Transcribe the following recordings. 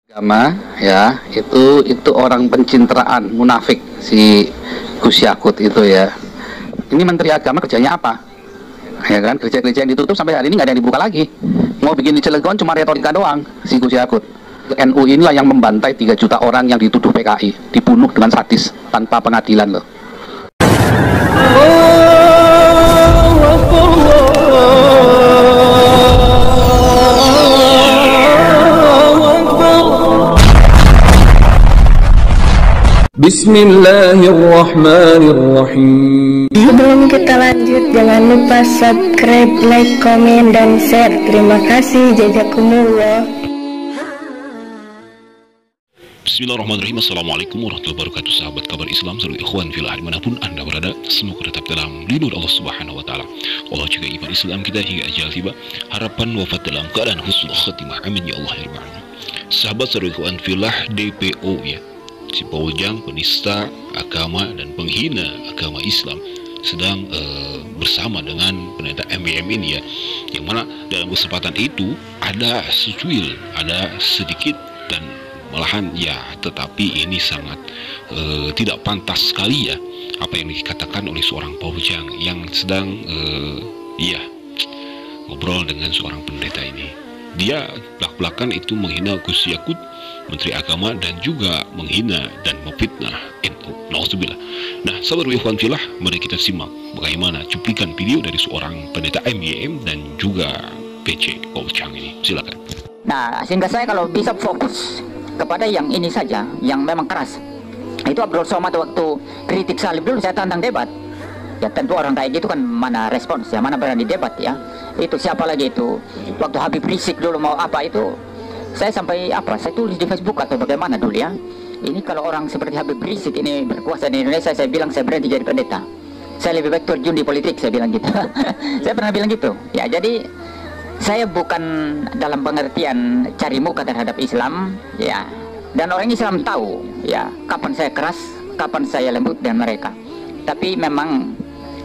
Agama ya itu orang pencitraan munafik si Gus Yakut itu ya. Ini Menteri Agama kerjanya apa? Ya kan, gereja-gereja yang ditutup sampai hari ini nggak ada yang dibuka lagi. Mau bikin di Cilegon cuma retorika doang si Gus Yakut. NU inilah yang membantai 3 juta orang yang dituduh PKI, dibunuh dengan sadis tanpa pengadilan loh. Bismillahirrahmanirrahim. Sebelum kita lanjut, jangan lupa subscribe, like, komen, dan share. Terima kasih. Jazakumullah. Bismillahirrahmanirrahim. Assalamualaikum warahmatullahi wabarakatuh. Sahabat kabar Islam, seluruh ikhwan fillah dimanapun anda berada, semoga tetap dalam lindungan Allah Subhanahu Wa Taala. Allah jaga iman Islam kita hingga ajal tiba. Harapan wafat dalam keadaan husnul khatimah. Amin ya Allah ya Rabbal Alamin. Sahabat seluruh ikhwan fillah, DPO ya, si pawujang, penista agama dan penghina agama Islam sedang bersama dengan pendeta MBM ini ya, yang mana dalam kesempatan itu ada secuil, ada sedikit dan malahan ya, tetapi ini sangat tidak pantas sekali ya apa yang dikatakan oleh seorang pawujang yang sedang ya ngobrol dengan seorang pendeta ini. Dia belak-belakan itu menghina Gus Yakut, Menteri Agama, dan juga menghina dan memfitnah NU. Nauzubillah. Nah, sahabat ikhwan fillah, mari kita simak bagaimana cuplikan video dari seorang pendeta MYM dan juga PC Pawujang ini. Silakan. Nah, sehingga saya kalau bisa fokus kepada yang ini saja, yang memang keras. Itu Abdul Somad waktu kritik salib dulu saya tantang debat. Ya tentu orang kayak gitu kan mana respons ya, mana berani debat ya. Itu siapa lagi itu? Waktu Habib Rizik dulu mau apa itu, saya sampai apa, saya tulis di Facebook atau bagaimana dulu ya. Ini kalau orang seperti Habib Rizik ini berkuasa di Indonesia, saya bilang saya berhenti jadi pendeta. Saya lebih baik terjun di politik, saya bilang gitu. Saya pernah bilang gitu. Ya jadi saya bukan dalam pengertian cari muka terhadap Islam ya. Dan orang Islam tahu ya kapan saya keras, kapan saya lembut dengan mereka. Tapi memang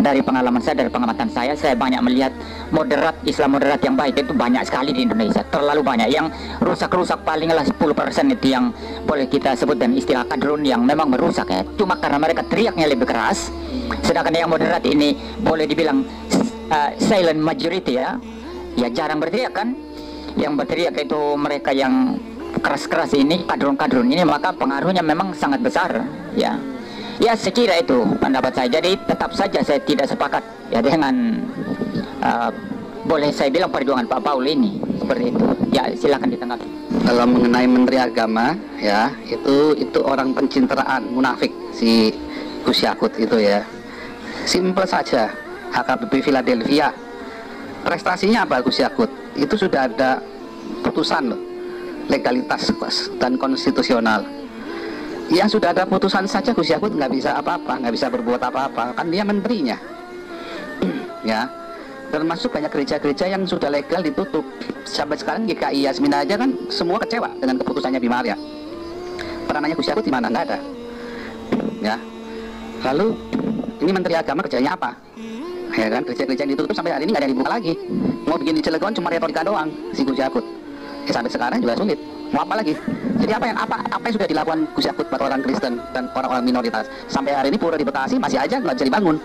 dari pengalaman saya, dari pengamatan saya banyak melihat moderat, Islam moderat yang baik itu banyak sekali di Indonesia, terlalu banyak. Yang rusak-rusak palinglah 10% itu yang boleh kita sebut dan istilah kadrun yang memang merusak ya. Cuma karena mereka teriaknya lebih keras, sedangkan yang moderat ini boleh dibilang silent majority ya, ya jarang berteriak kan. Yang berteriak itu mereka yang keras-keras ini, kadrun-kadrun ini, maka pengaruhnya memang sangat besar ya. Ya sekira itu pendapat saya. Jadi tetap saja saya tidak sepakat ya dengan boleh saya bilang perjuangan Pak Paul ini seperti itu. Ya silakan ditanggapi. Kalau mengenai Menteri Agama ya, itu orang pencitraan munafik si Gus Yakut itu ya. Simple saja. HKBP Philadelphia, prestasinya apa Gus Yakut? Itu sudah ada putusan loh, legalitas dan konstitusional. Yang sudah ada putusan saja Gus Yakut nggak bisa apa-apa, nggak bisa berbuat apa-apa, kan dia menterinya. Ya, termasuk banyak gereja-gereja yang sudah legal ditutup. Sampai sekarang GKI Yasmin aja kan semua kecewa dengan keputusannya Bima Arya. Peranannya Gus Yakut di mana? Nggak ada. Ya. Lalu ini Menteri Agama kerjanya apa? Ya kan, gereja-gereja yang ditutup sampai hari ini nggak ada yang dibuka lagi. Mau bikin di Cilegon cuma retorika doang si Gus Yakut. Ya, sampai sekarang juga sulit. Mau apa lagi? Jadi apa yang sudah dilakukan Gus Yakut buat orang Kristen dan orang-orang minoritas? Sampai hari ini pura di Bekasi masih aja nggak bisa dibangun.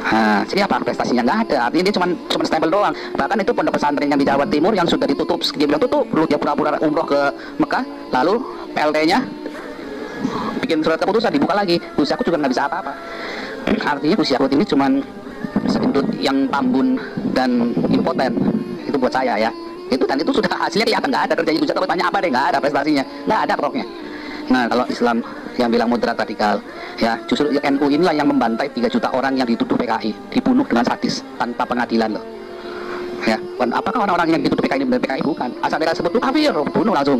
Nah, jadi apa prestasinya? Nggak ada. Artinya dia cuma stempel doang. Bahkan itu pondok pesantren yang di Jawa Timur yang sudah ditutup, dia bilang tutup, lalu dia pura-pura umroh ke Mekah, lalu PLT-nya bikin surat keputusan dibuka lagi. Gus Yakut juga nggak bisa apa-apa. Artinya Gus Yakut ini cuma sedikit yang tambun dan impoten. Itu buat saya ya. Itu dan itu sudah hasilnya kelihatan, nggak ada kerjanya Gus Yakut. Tanya apa deh, nggak ada prestasinya, nggak ada pokoknya. Nah kalau Islam yang bilang moderat radikal ya, justru NU inilah yang membantai 3 juta orang yang dituduh PKI, dibunuh dengan sadis tanpa pengadilan loh ya. Dan apakah orang-orang yang dituduh PKI ini benar PKI? Bukan, asal mereka sebut tuh kafir, bunuh langsung.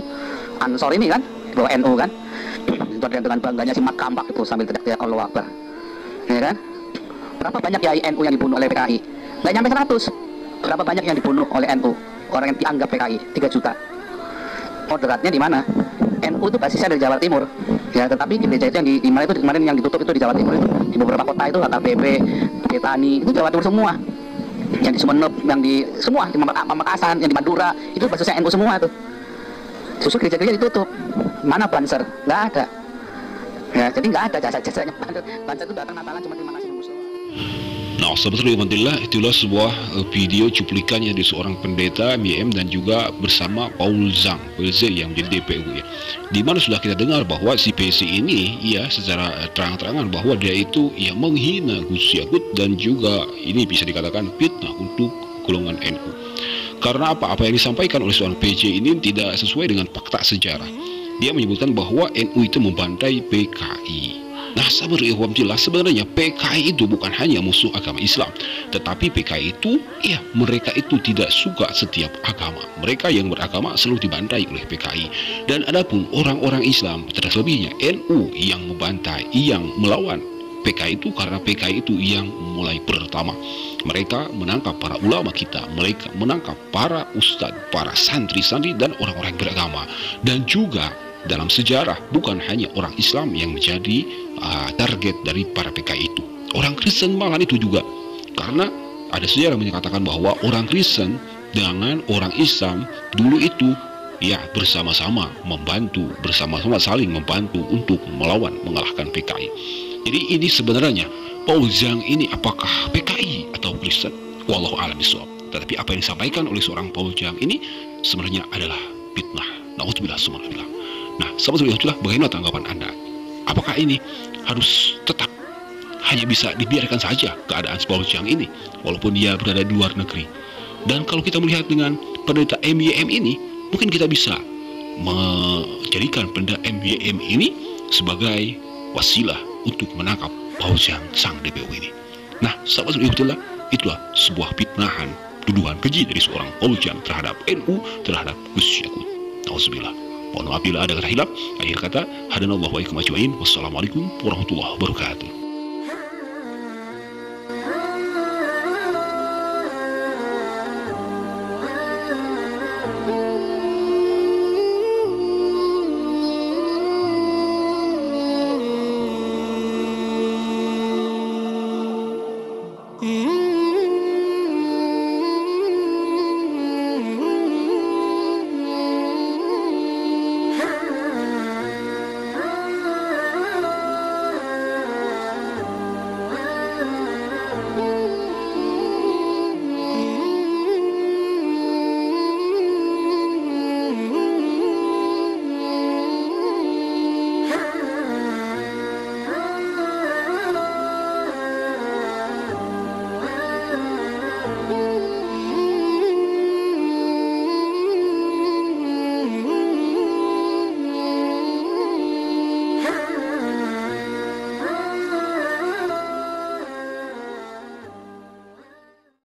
Ansor ini kan bawa NU kan, itu ada dengan bangganya si Mat Kampak itu sambil teriak-teriak Allahu Akbar ya kan. Berapa banyak ya NU yang dibunuh oleh PKI? Nggak nyampe 100. Berapa banyak yang dibunuh oleh NU? Orang yang dianggap PKI 3 juta. Moderatnya di mana? NU itu basisnya dari Jawa Timur ya, tetapi gereja itu yang di mana itu kemarin yang ditutup itu di Jawa Timur, itu di beberapa kota itu HKBP, Petani itu Jawa Timur semua. Yang di Sumeneb, yang di semua di Pamekasan, yang di Madura itu basisnya NU semua itu. Justru gereja-gereja ditutup. Mana Banser? Nggak ada. Ya, jadi nggak ada jasa-jasanya Banser. Banser itu datang Natalan cuma terima kasih bungkus. Nah, sebetulnya itulah sebuah video cuplikannya di seorang pendeta MYM dan juga bersama Paul Zhang PZ yang menjadi DPU ya. Di mana sudah kita dengar bahwa si PC ini ya secara terang-terangan bahwa dia itu ya menghina Gus Yakut dan juga ini bisa dikatakan fitnah untuk golongan NU. Karena apa yang disampaikan oleh seorang PC ini tidak sesuai dengan fakta sejarah. Dia menyebutkan bahwa NU itu membantai PKI. Nah, sebenarnya PKI itu bukan hanya musuh agama Islam, tetapi PKI itu, ya mereka itu tidak suka setiap agama. Mereka yang beragama selalu dibantai oleh PKI. Dan adapun orang-orang Islam, terlebihnya NU yang membantai, yang melawan PKI itu karena PKI itu yang mulai pertama. Mereka menangkap para ulama kita, mereka menangkap para ustadz, para santri-santri dan orang-orang beragama. Dan juga dalam sejarah bukan hanya orang Islam yang menjadi target dari para PKI itu, orang Kristen malah itu juga, karena ada sejarah menyatakan bahwa orang Kristen dengan orang Islam dulu itu ya bersama-sama membantu, bersama-sama saling membantu untuk melawan mengalahkan PKI. Jadi ini sebenarnya Paul Zhang ini apakah PKI atau Kristen? Wallahu a'lam bishawab. Tetapi apa yang disampaikan oleh seorang Paul Zhang ini sebenarnya adalah fitnah. Nauzubillah subhanallah. Nah, sahabat itulah bagaimana tanggapan Anda? Apakah ini harus tetap hanya bisa dibiarkan saja keadaan Paul Zhang ini walaupun dia berada di luar negeri? Dan kalau kita melihat dengan pendeta MYM ini, mungkin kita bisa menjadikan pendeta MYM ini sebagai wasilah untuk menangkap Paul Zhang sang DPU ini. Nah, sahabat itulah sebuah fitnahan, tuduhan keji dari seorang Paul Zhang terhadap NU, terhadap Gus Yakut. Nauzubillah. Mohon maaf bila ada kata hilaf. Akhir kata, hadanallahu wa iyyakum ajmain. Wassalamualaikum warahmatullahi wabarakatuh.